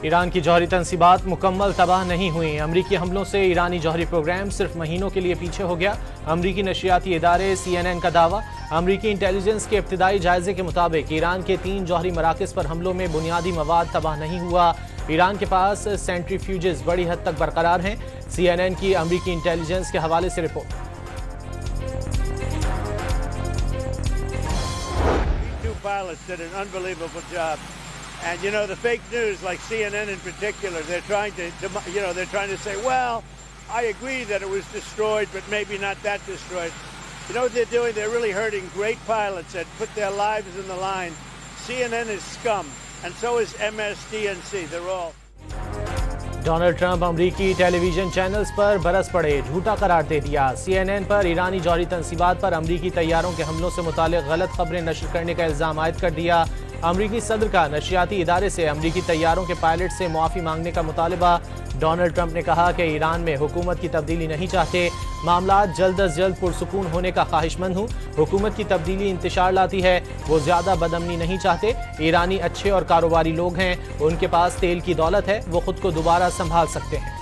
Iran की जौहरी तंसीबात मुकम्मल तबाह नहीं हुई। अमरीकी हमलों से ईरानी जौहरी प्रोग्राम सिर्फ महीनों के लिए पीछे हो गया। अमरीकी नशियाती इदारे CNN का दावा। अमरीकी इंटेलिजेंस के इब्तिदाई जायजे के मुताबिक ईरान के 3 जौहरी मराकज़ पर हमलों में बुनियादी मवाद तबाह नहीं हुआ। ईरान के पास सेंट्रीफ्यूजेस बड़ी हद तक बरकरार हैं। CNN की अमरीकी इंटेलिजेंस के हवाले से report. And the fake news, like CNN in particular, they're trying to say, well, I agree that it was destroyed, but maybe not that destroyed. You know what they're doing? They're really hurting great pilots that put their lives in the line. CNN is scum, and so is MSDNC. They're all. Donald Trump अमरीकी television channels पर बरस पड़े, झूठा करार दे दिया। CNN पर ईरानी जौहरी तंसीबात पर अमरीकी तैयारों के हमलों से मुतालिक गलत खबरें नशर करने का इल्जाम आयद कर दिया। अमरीकी सदर का नशियाती इदारे से अमरीकी तैयारों के पायलट से मुआफ़ी मांगने का मुतालबा। डोनाल्ड ट्रंप ने कहा कि ईरान में हुकूमत की तब्दीली नहीं चाहते, मामला जल्द अज जल्द पुरसुकून होने का ख्वाहिशमंद हूँ। हुकूमत की तब्दीली इंतशार लाती है, वो ज़्यादा बदअमनी नहीं चाहते। ईरानी अच्छे और कारोबारी लोग हैं, उनके पास तेल की दौलत है, वो खुद को दोबारा संभाल सकते हैं।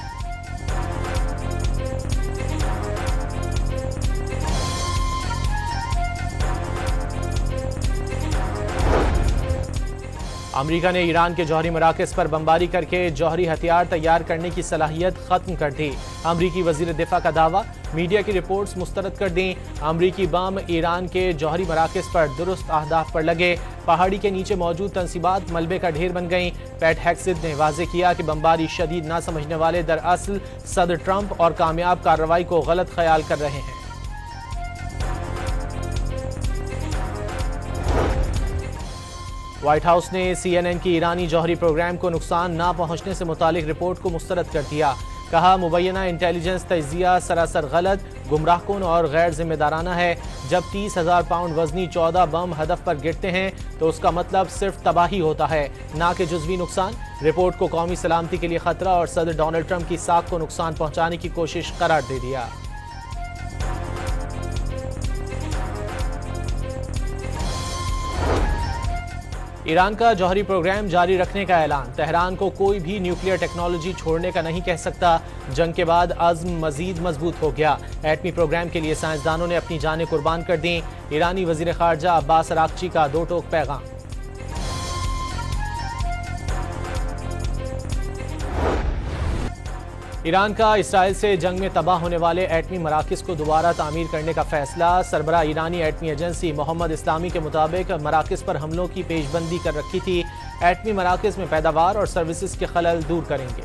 अमेरिका ने ईरान के जौहरी मराकज़ पर बमबारी करके जौहरी हथियार तैयार करने की सलाहियत खत्म कर दी। अमरीकी वज़ीर दिफा का दावा, मीडिया की रिपोर्ट्स मुस्तरद कर दी। अमरीकी बम ईरान के जौहरी मराकज़ पर दुरुस्त अहदाफ पर लगे। पहाड़ी के नीचे मौजूद तंसीबात मलबे का ढेर बन गईं। पैट हेग्सेथ ने वाज़े किया कि बमबारी शदीद ना समझने वाले दरअसल सदर ट्रंप और कामयाब कार्रवाई को गलत ख्याल कर रहे हैं। व्हाइट हाउस ने CNN की ईरानी जौहरी प्रोग्राम को नुकसान ना पहुंचने से मुतालिक रिपोर्ट को मुस्तरद कर दिया। कहा, मुबैना इंटेलिजेंस तजिया सरासर गलत, गुमराहकुन और गैर जिम्मेदाराना है। जब 30,000 पाउंड वजनी 14 बम हदफ पर गिरते हैं तो उसका मतलब सिर्फ तबाही होता है, ना कि जुज़वी नुकसान। रिपोर्ट को कौमी सलामती के लिए खतरा और सदर डोनाल्ड ट्रंप की साख को नुकसान पहुंचाने की कोशिश करार दे दिया। ईरान का जौहरी प्रोग्राम जारी रखने का ऐलान। तेहरान को कोई भी न्यूक्लियर टेक्नोलॉजी छोड़ने का नहीं कह सकता। जंग के बाद अज़्म मजीद मजबूत हो गया। एटमी प्रोग्राम के लिए साइंसदानों ने अपनी जानें कुर्बान कर दी। ईरानी वजीर खारजा अब्बास अरागची का दो टोक पैगाम। ईरान का इसराइल से जंग में तबाह होने वाले एटमी मराकज़ को दोबारा तामीर करने का फैसला। सरबराह ईरानी एटमी एजेंसी मोहम्मद इस्लामी के मुताबिक मराकज़ पर हमलों की पेशबंदी कर रखी थी। एटमी मराकज़ में पैदावार और सर्विसेज के खलल दूर करेंगे।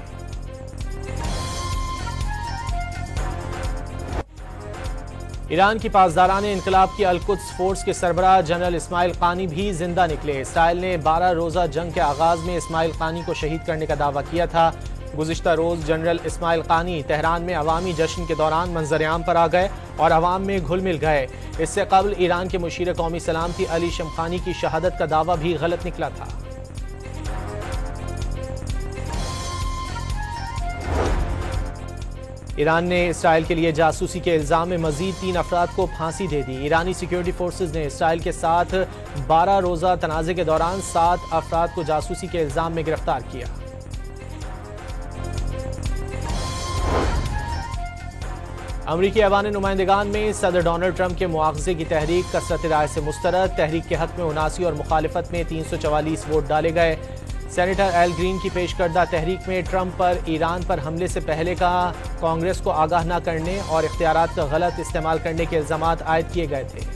ईरान की पासदारान इनकलाब की अल-कुद्स फोर्स के सरबराह जनरल इस्माइल कानी भी जिंदा निकले। इसराइल ने 12 रोज़ा जंग के आगाज में इस्माइल कानी को शहीद करने का दावा किया था। गुज़िश्ता रोज़ जनरल इस्माइल कानी तेहरान में अवामी जश्न के दौरान मंजर-ए-आम पर आ गए और अवाम में घुल मिल गए। इससे कबल ईरान के मुशीर कौमी सलामती अली शमखानी की शहादत का दावा भी गलत निकला था। ईरान ने इसराइल के लिए जासूसी के इल्जाम में मजीद 3 अफराद को फांसी दे दी। ईरानी सिक्योरिटी फोर्सेज ने इसराइल के साथ 12 रोज़ा तनाज़े के दौरान 7 अफराद को जासूसी के इल्जाम में गिरफ्तार किया। अमरीकी ऐवान नुमाइंदगान में सदर डोनाल्ड ट्रंप के मुआवजे की तहरीक कसरत राय से मुस्तरद। तहरीक के हक में 79 और मुखालिफत में 344 वोट डाले गए। सेनेटर एल ग्रीन की पेश करदा तहरीक में ट्रंप पर ईरान पर हमले से पहले का कांग्रेस को आगाह न करने और इख्तियारात का गलत इस्तेमाल करने के इल्जामात आयद किए गए थे।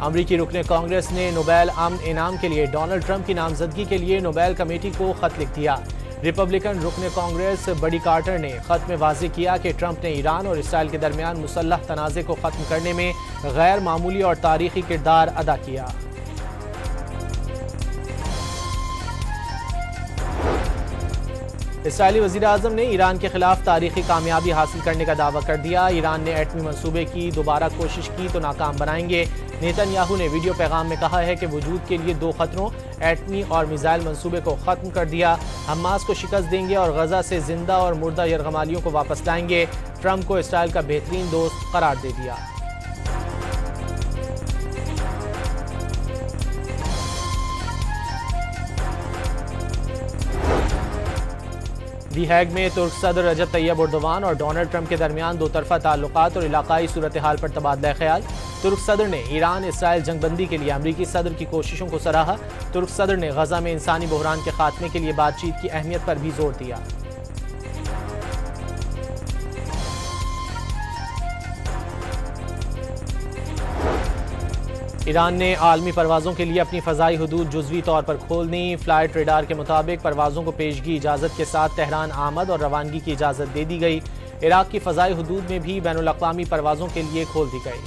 अमरीकी रुकने कांग्रेस ने नोबेल अमन इनाम के लिए डोनाल्ड ट्रंप की नामजदगी के लिए नोबेल कमेटी को खत लिख दिया। रिपब्लिकन रुकने कांग्रेस बडी कार्टर ने खत में वाज़ेह किया कि ट्रंप ने ईरान और इसराइल के दरमियान मुसल्लह तनाज़े को ख़त्म करने में गैर मामूली और तारीखी किरदार अदा किया। इसराइली वज़ीर आज़म ने ईरान के खिलाफ तारीखी कामयाबी हासिल करने का दावा कर दिया। ईरान ने एटमी मंसूबे की दोबारा कोशिश की तो नाकाम बनाएंगे। नेतन्याहू ने वीडियो पैगाम में कहा है कि वजूद के लिए 2 खतरों एटमी और मिसाइल मंसूबे को ख़त्म कर दिया। हमास को शिकस्त देंगे और गजा से जिंदा और मुर्दा यरगमालियों को वापस लाएंगे। ट्रंप को इसराइल का बेहतरीन दोस्त करार दे दिया। दी हैग में तुर्क सदर रजब तैयब एर्दोगान और डोनाल्ड ट्रंप के दरमियान दो तरफा ताल्लुकात और इलाकाई सूरत हाल पर तबादला ख्याल। तुर्क सदर ने ईरान इसराइल जंगबंदी के लिए अमरीकी सदर की कोशिशों को सराहा। तुर्क सदर ने गजा में इंसानी बहरान के खात्मे के लिए बातचीत की अहमियत पर भी जोर दिया। ईरान ने आलमी परवाज़ों के लिए अपनी फ़ज़ाई हदूद जुज़वी तौर पर खोल दी। फ्लाइट रेडार के मुताबिक परवाज़ों को पेशगी इजाज़त के साथ तेहरान आमद और रवानगी की इजाज़त दे दी गई। इराक़ की फ़ज़ाई हदूद में भी बैनुल अक़वामी परवाज़ों के लिए खोल दी गई।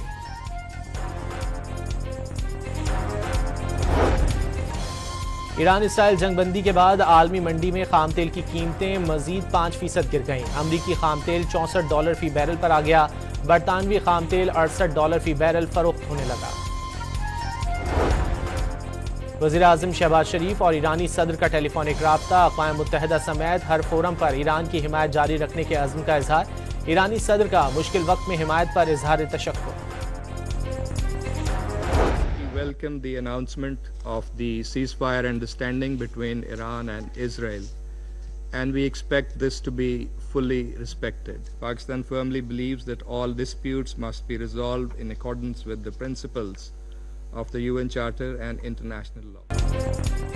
ईरान इसराइल जंगबंदी के बाद आलमी मंडी में खाम तेल की कीमतें मज़ीद 5% गिर गईं। अमरीकी खाम तेल $64 फ़ी बैरल पर आ गया। बरतानवी खाम तेल $68 फ़ी बैरल फ़रोख्त होने लगा। वज़ीर आज़म शहबाज शरीफ और ईरानी सदर का टेलीफोनिक राब्ता। अक़वाम मुत्तहिदा समेत हर फोरम पर ईरान की हिमायत जारी रखने के अज़्म का इजहार। ईरानी सदर का मुश्किल वक्त में हिमायत पर इजहार तशक्कुर। We welcome the announcement of the ceasefire understanding between Iran and Israel, and we expect this to be fully respected. Pakistan firmly believes that all disputes must be resolved in accordance with the principles of the UN Charter and international law.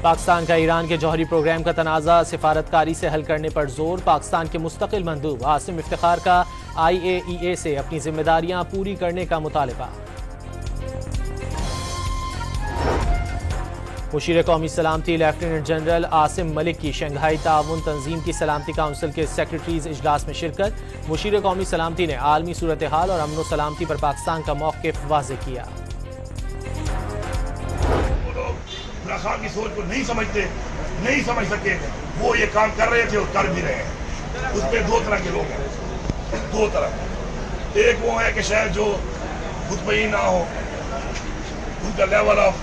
Pakistan का Iran के जौहरी programme का तनाज़ा सिफारतकारी से हल करने पर जोर। पाकिस्तान के मुस्तकिल मंदूब आसिम इफ्तिखार का IAEA से अपनी जिम्मेदारियां पूरी करने का मुतालबा। मुशीर कौमी सलामती लेफ्टिनेंट जनरल आसिम मलिक की शंघाई ताउन तंजीम की सलामती काउंसिल के सेक्रेटरीज इजलास में शिरकत। मुशीर कौमी सलामती ने आलमी सूरत हाल और अमन सलामती पर पाकिस्तान का मौक़िफ़ वाज़ेह किया। खान की सोच को नहीं समझ सके, वो ये काम कर रहे थे और कर भी रहे हैं। उस पर दो तरह के लोग हैं, दो तरह। एक वो है कि शायद जो मुतमईन ना हो, उनका लेवल ऑफ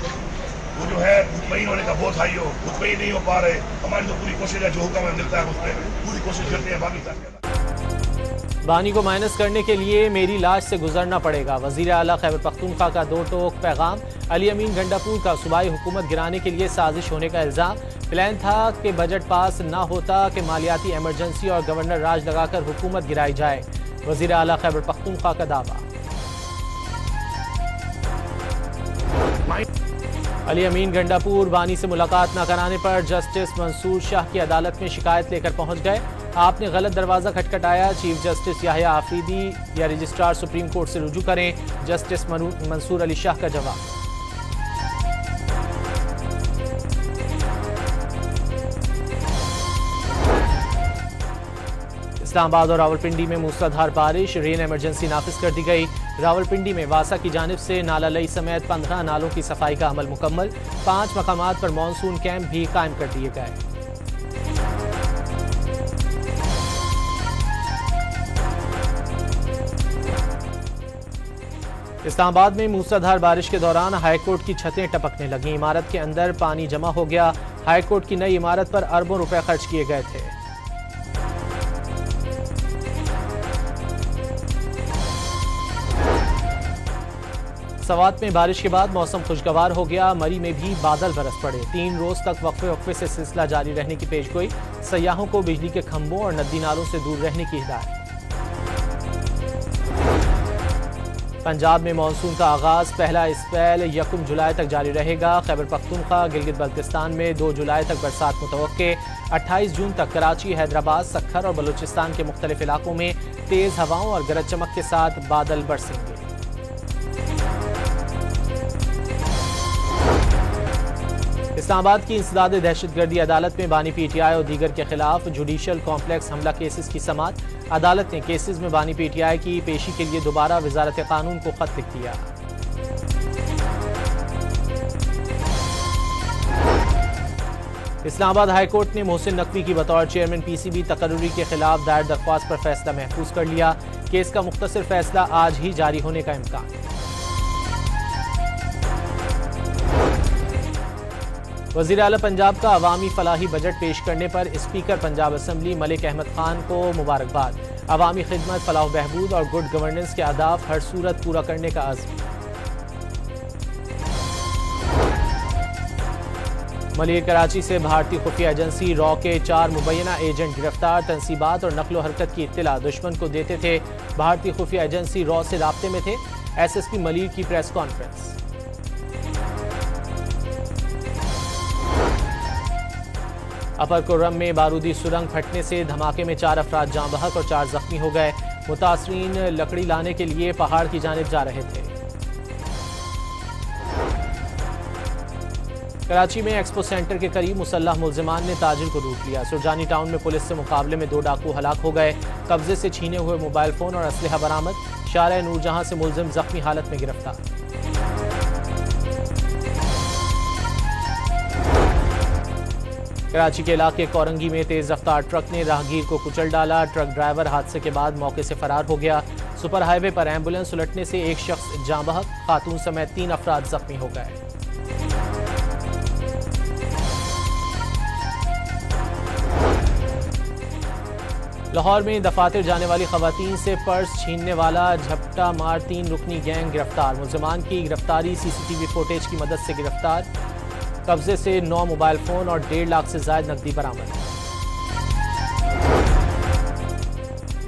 वो जो है मुतमईन होने का बहुत हाई हो, मुतमईन नहीं हो पा रहे। हमारी तो पूरी कोशिश है, जो हुक्म हमें मिलता है उस पर पूरी कोशिश करते हैं पाकिस्तान के। बानी को माइनस करने के लिए मेरी लाश से गुजरना पड़ेगा। वज़ीर आला खैबर पख्तूनख्वा का दो टोक पैगाम। अली अमीन गंडापुर का सूबाई हुकूमत गिराने के लिए साजिश होने का इल्ज़ाम। प्लान था कि बजट पास ना होता कि मालियाती एमरजेंसी और गवर्नर राज लगाकर हुकूमत गिराई जाए। वज़ीर आला खैबर पख्तूनख्वा का दावा। अली अमीन गंडापुर बानी से मुलाकात न कराने पर जस्टिस मंसूर शाह की अदालत में शिकायत लेकर पहुंच गए। आपने गलत दरवाजा खटखटाया। चीफ जस्टिस याहिया आफरीदी या रजिस्ट्रार सुप्रीम कोर्ट से रुजू करें। जस्टिस मंसूर अली शाह का जवाब। इस्लामाबाद और रावलपिंडी में मूसलाधार बारिश। रेन इमरजेंसी नाफिज कर दी गई। रावलपिंडी में वासा की जानिब से नाला लई समेत 15 नालों की सफाई का अमल मुकम्मल। 5 मकामात पर मानसून कैंप भी कायम कर दिए गए। इस्लामाबाद में मूसलाधार बारिश के दौरान हाईकोर्ट की छतें टपकने लगीं। इमारत के अंदर पानी जमा हो गया। हाईकोर्ट की नई इमारत पर अरबों रुपए खर्च किए गए थे। सवात में बारिश के बाद मौसम खुशगवार हो गया। मरी में भी बादल बरस पड़े। 3 रोज तक वक्फे से सिलसिला जारी रहने की पेशगोई। सयाहों को बिजली के खंभों और नदी नालों से दूर रहने की हिदायत। पंजाब में मानसून का आगाज। पहला स्पेल 1 जुलाई तक जारी रहेगा। खैबर पख्तूनख्वा गिलगित बल्तिस्तान में 2 जुलाई तक बरसात मुतवक्के। 28 जून तक कराची, हैदराबाद, सक्खर और बलूचिस्तान के मुख्तलिफ इलाकों में तेज हवाओं और गरज चमक के साथ बादल बरसेंगे। इस्लामाबाद की इंसदाद दहशतगर्दी अदालत में बानी PTI और दीगर के खिलाफ जुडिशल कॉम्प्लेक्स हमला केसेस की समाअत। अदालत ने केसेस में बानी PTI की पेशी के लिए दोबारा वजारत कानून को खत लिख दिया। इस्लामाबाद हाईकोर्ट ने मोहसिन नकवी की बतौर चेयरमैन PCB तकर्रुरी के खिलाफ दायर दरख्वास्त पर फैसला महफूज कर लिया। केस का मुख्तसर फैसला आज ही जारी होने का इम्कान। वज़ीर आला पंजाब का अवामी फलाही बजट पेश करने पर स्पीकर पंजाब असम्बली मलिक अहमद खान को मुबारकबाद। अवामी खिदमत, फलाह बहबूद और गुड गवर्नेंस के अहदाफ हर सूरत पूरा करने का अज़्म। मलिर कराची से भारतीय खुफिया एजेंसी रॉ के 4 मुबैना एजेंट गिरफ्तार। तंसीबात और नकलो हरकत की इत्तला दुश्मन को देते थे। भारतीय खुफिया एजेंसी रॉ से राब्ते में थे। SSP मलिर की प्रेस कॉन्फ्रेंस। अपर कुर्रम में बारूदी सुरंग फटने से धमाके में 4 अफराद जाँ बहक और 4 जख्मी हो गए। मुतासरीन लकड़ी लाने के लिए पहाड़ की जानिब जा रहे थे। कराची में एक्सपो सेंटर के करीब मुसल्लह मुल्जिमान ने ताजिर को लूट लिया। सुरजानी टाउन में पुलिस से मुकाबले में 2 डाकू हलाक हो गए। कब्जे से छीने हुए मोबाइल फोन और असलहा बरामद। शारा नूरजहां से मुल्जिम जख्मी हालत में गिरफ्तार। कराची के इलाके कोरंगी में तेज रफ्तार ट्रक ने राहगीर को कुचल डाला। ट्रक ड्राइवर हादसे के बाद मौके से फरार हो गया। सुपर हाईवे पर एम्बुलेंस उलटने से एक शख्स जाँ बहक, खातून समेत 3 अफराद जख्मी हो गए। लाहौर में दफातर जाने वाली खवातीन से पर्स छीनने वाला झपटा मार 3 रुकनी गैंग गिरफ्तार। मुल्जिमान की गिरफ्तारी CCTV फुटेज की मदद से गिरफ्तार। कब्जे से 9 मोबाइल फोन और 1.5 लाख से ज्यादा नकदी बरामद।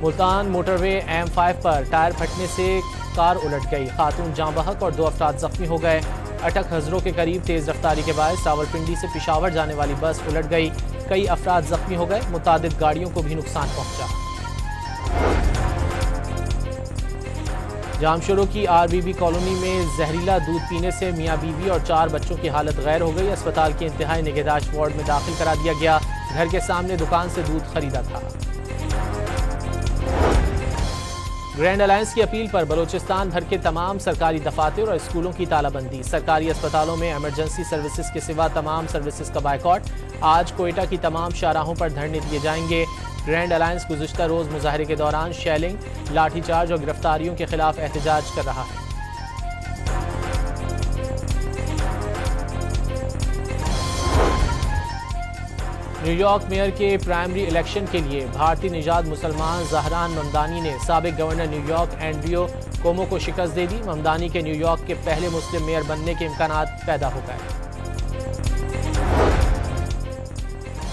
मुल्तान मोटरवे M5 पर टायर फटने से कार उलट गई। खातून जाँ बहक और 2 अफराद जख्मी हो गए। अटक हजरों के करीब तेज रफ्तारी के बाद रावलपिंडी से पिशावर जाने वाली बस उलट गई। कई अफराद जख्मी हो गए। मुतादिद गाड़ियों को भी नुकसान पहुंचा। जामशोरों की RBB कॉलोनी में जहरीला दूध पीने से मियाँ बीवी और 4 बच्चों की हालत गैर हो गई। अस्पताल के इंतहाई निगहदाश्त वार्ड में दाखिल करा दिया गया। घर के सामने दुकान से दूध खरीदा था। ग्रैंड अलायंस की अपील पर बलोचिस्तान भर के तमाम सरकारी दफातर और स्कूलों की तालाबंदी। सरकारी अस्पतालों में इमरजेंसी सर्विसेज के सिवा तमाम सर्विसेज का बायकॉट। आज कोयटा की तमाम शाहराहों पर धरने दिए जाएंगे। ग्रैंड अलायंस गुज़िश्ता रोज मुजाहरे के दौरान शेलिंग, लाठीचार्ज और गिरफ्तारियों के खिलाफ एहतजाज कर रहा है। न्यूयॉर्क मेयर के प्राइमरी इलेक्शन के लिए भारतीय निजात मुसलमान जहरान ममदानी ने साबिक गवर्नर न्यूयॉर्क एंड्रियो कोमो को शिकस्त दे दी। ममदानी के न्यूयॉर्क के पहले मुस्लिम मेयर बनने के इम्कानात पैदा हो गए।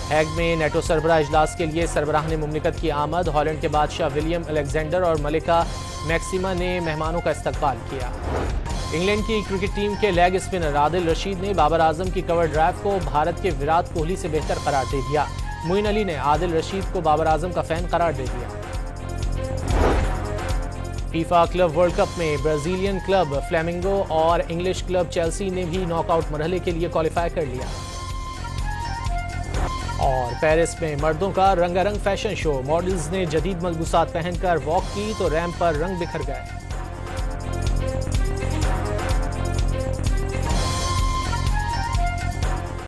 हैग में नेटो सरबराह इजलास के लिए सरबराह मुमलिकत की आमद। हॉलैंड के बादशाह विलियम अलेक्जेंडर और मलिका मैक्सिमा ने मेहमानों का इस्तकबाल किया। इंग्लैंड की क्रिकेट टीम के लेग स्पिनर आदिल रशीद ने बाबर आजम की कवर ड्राइव को भारत के विराट कोहली से बेहतर करार दे दिया। मोइन अली ने आदिल रशीद को बाबर आजम का फैन करार दे दिया। फीफा क्लब वर्ल्ड कप में ब्राजीलियन क्लब फ्लेमिंगो और इंग्लिश क्लब चेल्सी ने भी नॉकआउट मरहले के लिए क्वालिफाई कर लिया। और पेरिस में मर्दों का रंगारंग फैशन शो। मॉडल्स ने जदीद मलबूसात पहनकर वॉक की तो रैंप पर रंग बिखर गए।